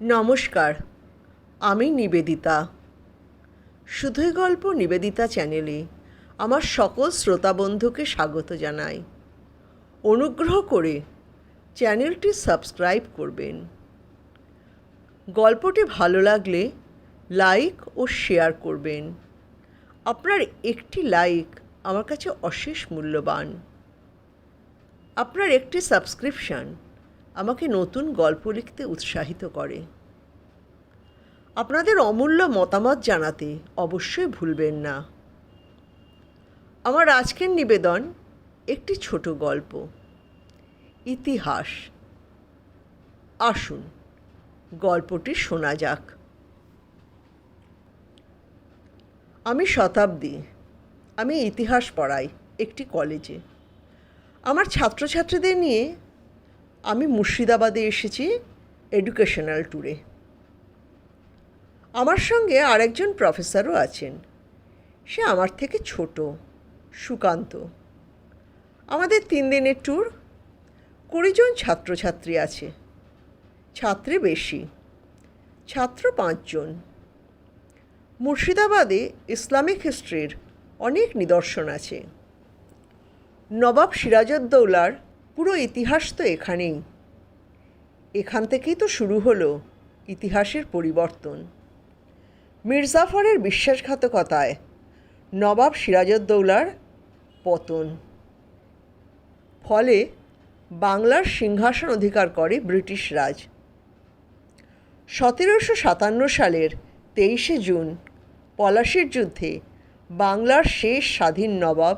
নমস্কার, আমি নিবেদিতা। শুধুই গল্প নিবেদিতা চ্যানেলে আমার সকল শ্রোতা বন্ধুকে স্বাগত জানাই। অনুগ্রহ করে চ্যানেলটি সাবস্ক্রাইব করবেন। গল্পটি ভালো লাগলে লাইক ও শেয়ার করবেন। আপনার একটি লাইক আমার কাছে অশেষ মূল্যবান। আপনার একটি সাবস্ক্রিপশন আমাকে নতুন গল্প লিখতে উৎসাহিত করে। আপনাদের অমূল্য মতামত জানাতে অবশ্যই ভুলবেন না। আমার আজকের নিবেদন একটি ছোট গল্প, ইতিহাস। আসুন গল্পটি শোনা যাক। আমি শতাব্দী। আমি ইতিহাস পড়াই একটি কলেজে। আমার ছাত্রছাত্রীদের নিয়ে আমি মুর্শিদাবাদে এসেছি এডুকেশনাল ট্যুরে। আমার সঙ্গে আরেকজন প্রফেসরও আছেন। সে আমার থেকে ছোট, সুকান্ত। আমাদের 3 দিনের ট্যুর। 20 জন ছাত্রছাত্রী আছে। ছাত্রী বেশি, ছাত্র 5 জন। মুর্শিদাবাদে ইসলামিক হিস্ট্রির অনেক নিদর্শন আছে। নবাব সিরাজউদ্দৌলার পুরো ইতিহাস তো এখানেই। এখান থেকেই তো শুরু হলো ইতিহাসের পরিবর্তন। মির্জাফরের বিশ্বাসঘাতকতায় নবাব সিরাজউদ্দৌলার পতন। ফলে বাংলার সিংহাসন অধিকার করে ব্রিটিশ রাজ। 1757 সালের 23শে জুন পলাশির যুদ্ধে বাংলার শেষ স্বাধীন নবাব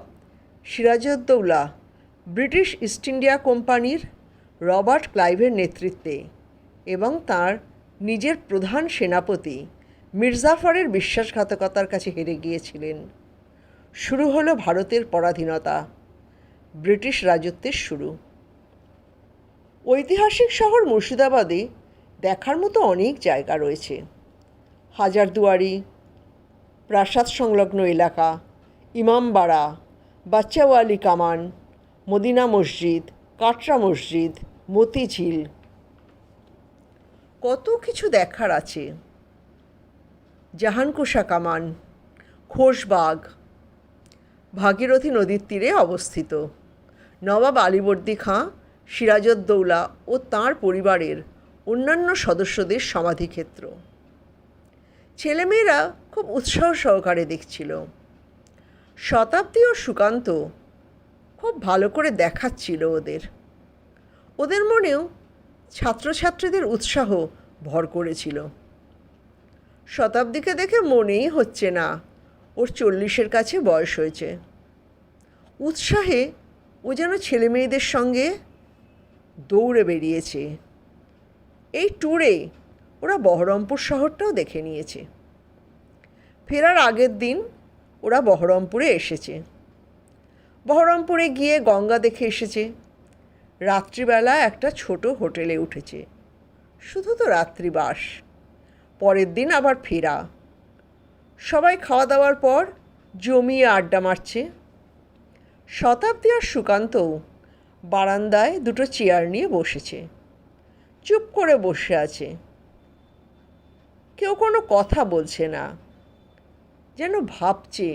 সিরাজউদ্দৌলা ব্রিটিশ ইস্ট ইন্ডিয়া কোম্পানির রবার্ট ক্লাইভের নেতৃত্বে এবং তার নিজের প্রধান সেনাপতি মির্জাফরের বিশ্বাসঘাতকতার কাছে হেরে গিয়েছিলেন। শুরু হলো ভারতের পরাধীনতা, ব্রিটিশ রাজত্বের শুরু। ঐতিহাসিক শহর মুর্শিদাবাদে দেখার মতো অনেক জায়গা রয়েছে। হাজারদুয়ারি, প্রাসাদ সংলগ্ন এলাকা, ইমামবাড়া, বাচ্চাওয়ালি কামান, মদিনা মসজিদ, কাটরা মসজিদ, মতিঝিল, কত কিছু দেখার আছে। জাহানকুশা কামান, খোশবাগ, ভাগীরথী নদীর তীরে অবস্থিত নবাব আলীবর্দী খাঁ, সিরাজউদ্দৌলা ও তাঁর পরিবারের অন্যান্য সদস্যদের সমাধিক্ষেত্র। ছেলেমেয়েরা খুব উৎসাহ সহকারে দেখছিল। শতাব্দী ও সুকান্ত খুব ভালো করে দেখাচ্ছিল ওদের মনেও ছাত্রছাত্রীদের উৎসাহ ভর করেছিল। শতাব্দীকে দেখে মনেই হচ্ছে না ওর 40-এর কাছে বয়স হয়েছে। উৎসাহে ও যেন ছেলেমেয়েদের সঙ্গে দৌড়ে বেরিয়েছে। এই ট্যুরে ওরা বহরমপুর শহরটাও দেখে নিয়েছে। ফেরার আগের দিন ওরা বহরমপুরে এসেছে। বহরমপুরে গিয়ে গঙ্গা দেখে এসেছে। রাত্রিবেলা একটা ছোট হোটেলে উঠেছে। শুধু তো রাত্রিবাস, পরের দিন আবার ফেরা। সবাই খাওয়া দাওয়ার পর জমিয়ে আড্ডা মারছে। শতাব্দী আর সুকান্তও বারান্দায় দুটো চেয়ার নিয়ে বসেছে। চুপ করে বসে আছে। কেউ কোনো কথা বলছে না, যেন ভাবছে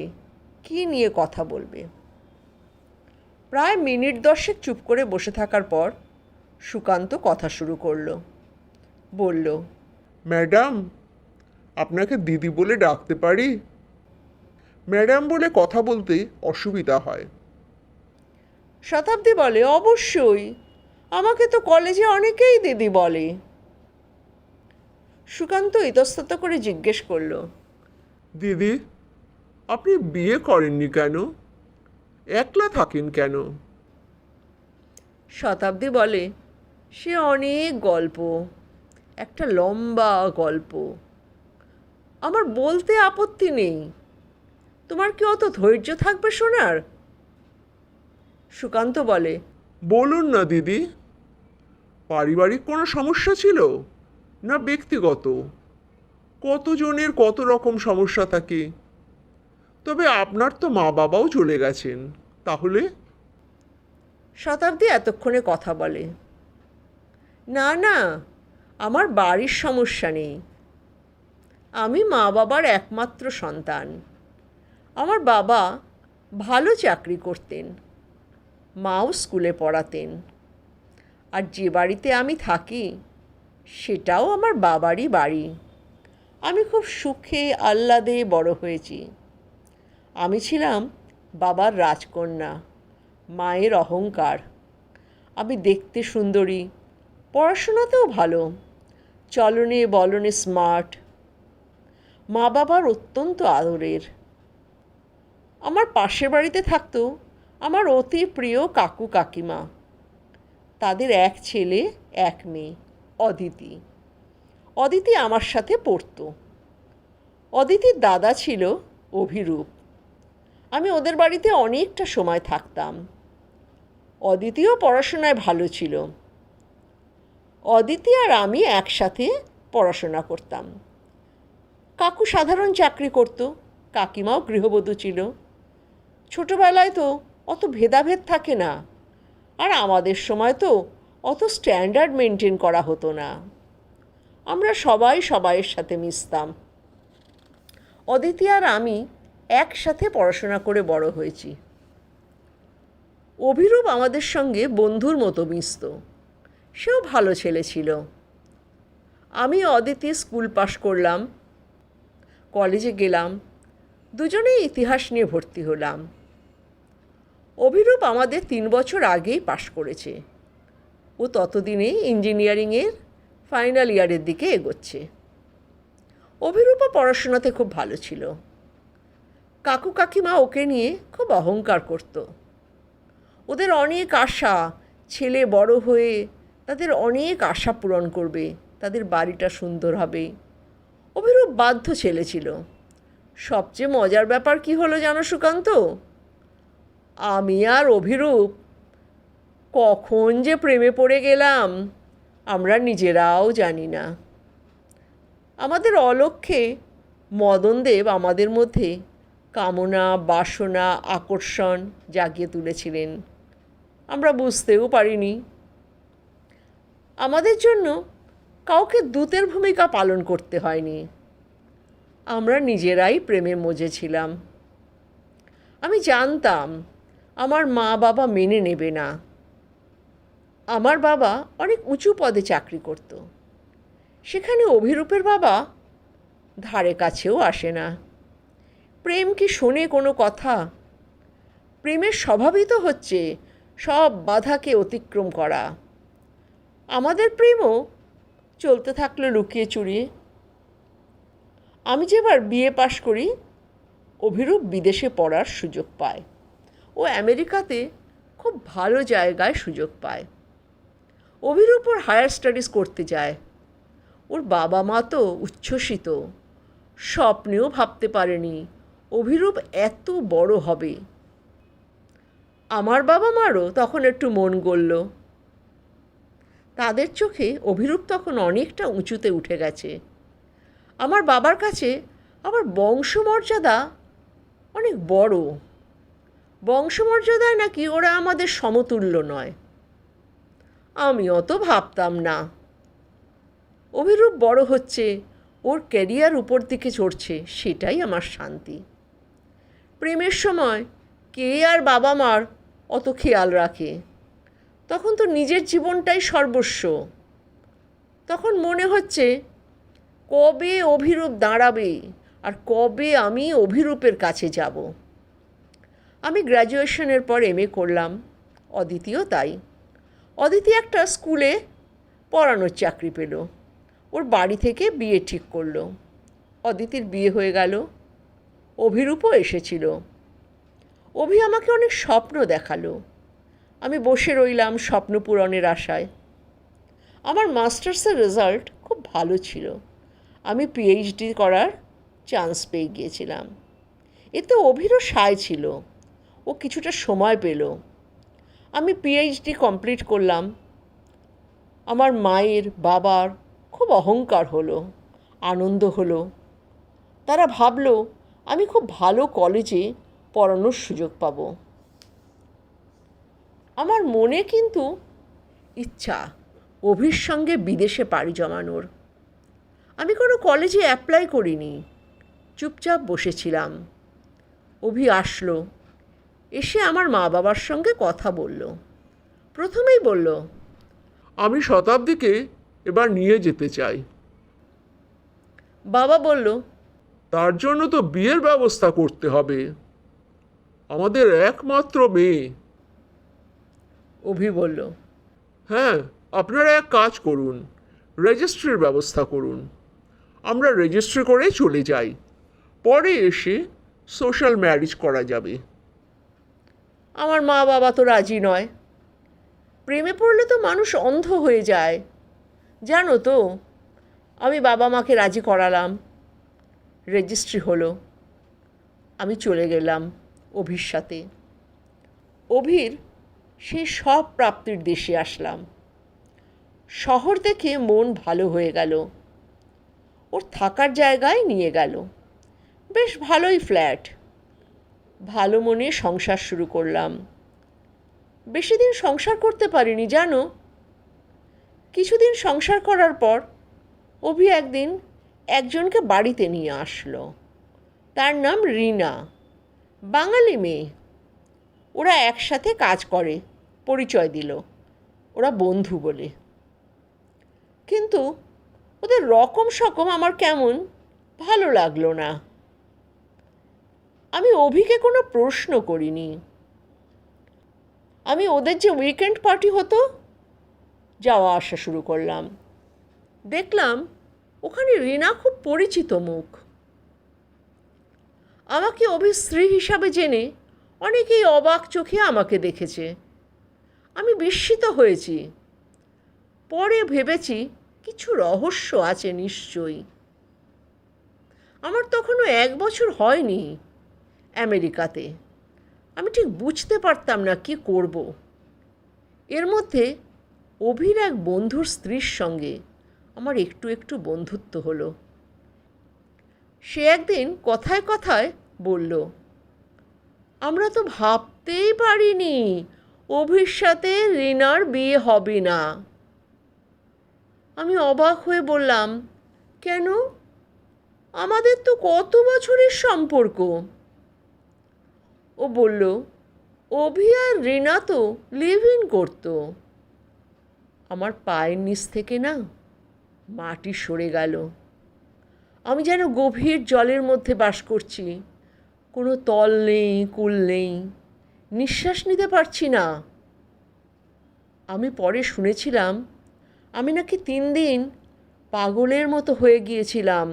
কী নিয়ে কথা বলবে। প্রায় মিনিট 10 চুপ করে বসে থাকার পর সুকান্ত কথা শুরু করলো। বলল, ম্যাডাম, আপনাকে দিদি বলে ডাকতে পারি? ম্যাডাম বলে কথা বলতে অসুবিধা হয়। শতাব্দী বলে, অবশ্যই, আমাকে তো কলেজে অনেকেই দিদি বলে। সুকান্ত ইতস্তত করে জিজ্ঞেস করলো, দিদি, আপনি বিয়ে করেননি কেন? একলা থাকেন কেন? শতাব্দী বলে, সে অনেক গল্প, একটা লম্বা গল্প। আমার বলতে আপত্তি নেই, তোমার কি অত ধৈর্য থাকবে শোনার? সুকান্ত বলে, বলুন না দিদি। পারিবারিক কোনো সমস্যা ছিল না ব্যক্তিগত? কতজনের কত রকম সমস্যা থাকে। তবে আপনার তো মা বাবাও চলে গেছেন, তাহলে? শতাব্দী এতক্ষণে কথা বলে, না না, আমার বাড়ির সমস্যা নেই। আমি মা বাবার একমাত্র সন্তান। আমার বাবা ভালো চাকরি করতেন, মাও স্কুলে পড়াতেন। আর যে বাড়িতে আমি থাকি সেটাও আমার বাবারই বাড়ি। আমি খুব সুখে আহ্লাদে বড় হয়েছি। আমি ছিলাম বাবার রাজকন্যা, মায়ের অহংকার। আমি দেখতে সুন্দরী, পড়াশোনাতেও ভালো, চলনে বলনে স্মার্ট, মা বাবার অত্যন্ত আদরের। আমার পাশের বাড়িতে থাকতো আমার অতি প্রিয় কাকু কাকিমা। তাদের এক ছেলে এক মেয়ে, অদিতি। অদিতি আমার সাথে পড়তো। অদিতির দাদা ছিল অভিরূপ। আমি ওদের বাড়িতে অনেকটা সময় থাকতাম। অদিতিও পড়াশোনায় ভালো ছিল। অদিতি আর আমি একসাথে পড়াশোনা করতাম। কাকু সাধারণ চাকরি করত, কাকিমাও গৃহবধূ ছিল। ছোটোবেলায় তো অত ভেদাভেদ থাকে না, আর আমাদের সময় তো অত স্ট্যান্ডার্ড মেনটেন করা হতো না। আমরা সবাই সবাইয়ের সাথে মিশতাম। অদিতি আর আমি একসাথে পড়াশোনা করে বড় হয়েছি। অভিরূপ আমাদের সঙ্গে বন্ধুর মতো মিশত। সেও ভালো ছেলে ছিল। আমি অদিতি স্কুল পাশ করলাম, কলেজে গেলাম, দুজনেই ইতিহাস নিয়ে ভর্তি হলাম। অভিরূপ আমাদের 3 বছর আগেই পাশ করেছে। ও ততদিনেই ইঞ্জিনিয়ারিংয়ের ফাইনাল ইয়ারের দিকে এগোচ্ছে। অভিরূপও পড়াশোনাতে খুব ভালো ছিল। কাকু কাকিমা ওকে নিয়ে খুব অহংকার করত। ওদের অনেক আশা, ছেলে বড় হয়ে তাদের অনেক আশা পূরণ করবে, তাদের বাড়িটা সুন্দর হবে। অভিরূপ বাধ্য ছেলে ছিল। সবচেয়ে মজার ব্যাপার কি হলো জানো সুকান্ত? আমি আর অভিরূপ কখন যে প্রেমে পড়ে গেলাম আমরা নিজেরাও জানি না। আমাদের অলক্ষ্যে মদনদেব আমাদের মধ্যে কামনা, বাসনা, আকর্ষণ জাগিয়ে তুলেছিলেন। আমরা বুঝতেও পারিনি। আমাদের জন্য কাউকে দূতের ভূমিকা পালন করতে হয়নি। আমরা নিজেরাই প্রেমে মজেছিলাম। আমি জানতাম আমার মা বাবা মেনে নেবে না। আমার বাবা অনেক উঁচু পদে চাকরি করত। সেখানে অভিরূপের বাবা ধারে কাছেও আসে না। প্রেম কি শোনে কোনো কথা? প্রেমের স্বভাবই তো হচ্ছে সব বাধাকে অতিক্রম করা। আমাদের প্রেমও চলতে থাকলো লুকিয়ে চুরিয়ে। আমি যেবার বিএ পাশ করি, অভিরূপ বিদেশে পড়ার সুযোগ পায়। ও আমেরিকাতে খুব ভালো জায়গায় সুযোগ পায়। অভিরূপ ওর হায়ার স্টাডিজ করতে যায়। ওর বাবা মা তো উচ্ছ্বসিত, স্বপ্নেও ভাবতে পারেনি অভিরূপ এত বড় হবে। আমার বাবা মারও তখন একটু মন গলল। তাদের চোখে অভিরূপ তখন অনেকটা উঁচুতে উঠে গেছে। আমার বাবার কাছে আবার বংশমর্যাদা অনেক বড়। বংশমর্যাদায় নাকি ওরা আমাদের সমতুল্য নয়। আমি অত ভাবতাম না। অভিরূপ বড় হচ্ছে, ওর ক্যারিয়ার উপর দিকে চড়ছে, সেটাই আমার শান্তি। প্রেমের সময় কে আর বাবা মার অত খেয়াল রাখে? তখন তো নিজের জীবনটাই সর্বস্ব। তখন মনে হচ্ছে কবে অভিরূপ দাঁড়াবে আর কবে আমি অভিরূপের কাছে যাব। আমি গ্র্যাজুয়েশনের পর এমএ করলাম, অদিতিও তাই। অদিতি একটা স্কুলে পড়ানোর চাকরি পেল। ওর বাড়ি থেকে বিয়ে ঠিক করলো। অদিতির বিয়ে হয়ে গেল। অভিরূপও এসেছিল। অভি আমাকে অনেক স্বপ্ন দেখালো। আমি বসে রইলাম স্বপ্ন পূরণের আশায়। আমার মাস্টার্সের রেজাল্ট খুব ভালো ছিল। আমি পিএইচডি করার চান্স পেয়ে গিয়েছিলাম। এতে অভিরও সায় ছিল। ও কিছুটা সময় পেল। আমি পিএইচডি কমপ্লিট করলাম। আমার মায়ের বাবার খুব অহংকার হলো, আনন্দ হলো। তারা ভাবলো আমি খুব ভালো কলেজে পড়ানোর সুযোগ পাব। আমার মনে কিন্তু ইচ্ছা অভির সঙ্গে বিদেশে পাড়ি জমানোর। আমি কোনো কলেজে অ্যাপ্লাই করিনি, চুপচাপ বসেছিলাম। অভি আসলো, এসে আমার মা বাবার সঙ্গে কথা বলল। প্রথমেই বলল, আমি শতাব্দীকে এবার নিয়ে যেতে চাই। বাবা বলল, তার জন্য তো বিয়ের ব্যবস্থা করতে হবে, আমাদের একমাত্র মেয়ে। অভি বলল, হ্যাঁ, আপনারা এক কাজ করুন, রেজিস্ট্রির ব্যবস্থা করুন। আমরা রেজিস্ট্রি করে চলে যাই, পরে এসে সোশ্যাল ম্যারেজ করা যাবে। আমার মা বাবা তো রাজি নয়। প্রেমে পড়লে তো মানুষ অন্ধ হয়ে যায়, জানো তো। আমি বাবা মাকে রাজি করালাম, রেজিস্ট্রি হলো। আমি চলে গেলাম অভির সাথে। অভির সেই সব প্রাপ্তির দেশে আসলাম। শহর দেখে মন ভালো হয়ে গেল। ওর থাকার জায়গায় নিয়ে গেল, বেশ ভালোই ফ্ল্যাট। ভালো মনে সংসার শুরু করলাম। বেশি দিন সংসার করতে পারিনি, জানো। কিছুদিন সংসার করার পর অভি একদিন একজনকে বাড়িতে নিয়ে আসলো। তার নাম রিনা, বাঙালি মেয়ে। ওরা একসাথে কাজ করে, পরিচয় দিল ওরা বন্ধু বলে। কিন্তু ওদের রকম সকম আমার কেমন ভালো লাগলো না। আমি অভিকে কোনো প্রশ্ন করিনি। আমি ওদের যে উইকেন্ড পার্টি হতো, যাওয়া আসা শুরু করলাম। দেখলাম ওখানে রিনা খুব পরিচিত মুখ। আমাকে অভির স্ত্রী হিসাবে জেনে অনেকেই অবাক চোখে আমাকে দেখেছে। আমি বিস্মিত হয়েছি। পরে ভেবেছি কিছু রহস্য আছে নিশ্চয়ই। আমার তখনও 1 বছর হয়নি আমেরিকাতে। আমি ঠিক বুঝতে পারতাম না কি করব। এর মধ্যে অভির এক বন্ধুর স্ত্রীর সঙ্গে আমার একটু একটু বন্ধুত্ব হলো। সে একদিন কথায় কথায় বলল, আমরা তো ভাবতেই পারিনি অভির সাথে রিনার বিয়ে হবে না। আমি অবাক হয়ে বললাম, কেন? আমাদের তো কত বছরের সম্পর্ক। ও বলল, অভি আর রিনা তো লিভ ইন করতো। আমার পায়ের নিচ থেকে না মাটি সরে গেল। আমি যেন গভীর জলের মধ্যে বাস করছি, কোনো তল নেই, কূল নেই, নিঃশ্বাস নিতে পারছি না। আমি পরে শুনেছিলাম আমি নাকি 3 দিন পাগলের মতো হয়ে গিয়েছিলাম।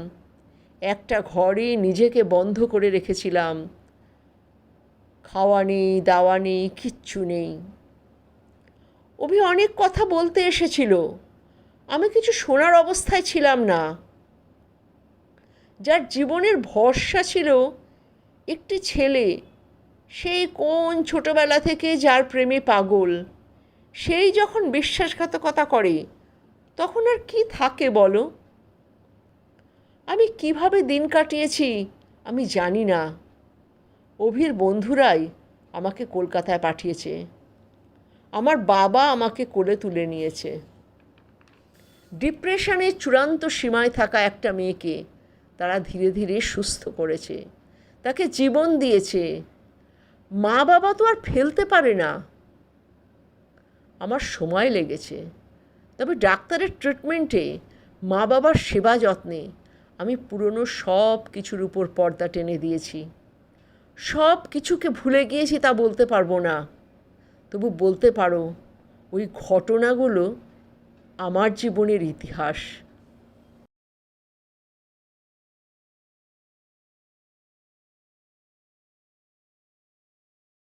একটা ঘরে নিজেকে বন্ধ করে রেখেছিলাম। খাওয়া নেই, দাওয়া নেই, কিচ্ছু নেই। অভি অনেক কথা বলতে এসেছিল, আমি কিছু শোনার অবস্থায় ছিলাম না। যার জীবনের ভরসা ছিল একটি ছেলে, সেই কোন ছোটবেলা থেকে যার প্রেমে পাগল, সেই যখন বিশ্বাসঘাতকতা করে তখন আর কি থাকে বলো? আমি কিভাবে দিন কাটিয়েছি আমি জানি না। অভির বন্ধুরাই আমাকে কলকাতায় পাঠিয়েছে। আমার বাবা আমাকে কোলে তুলে নিয়েছে। ডিপ্রেশনের চূড়ান্ত সীমায় থাকা একটা মেয়েকে তারা ধীরে ধীরে সুস্থ করেছে, তাকে জীবন দিয়েছে। মা বাবা তো আর ফেলতে পারে না। আমার সময় লেগেছে, তবে ডাক্তারের ট্রিটমেন্টে, মা বাবার সেবা যত্নে আমি পুরনো সব কিছুর উপর পর্দা টেনে দিয়েছি। সব কিছুকে ভুলে গিয়েছি তা বলতে পারবো না, তবু বলতে পারো ওই ঘটনাগুলো আমার জীবনের ইতিহাস।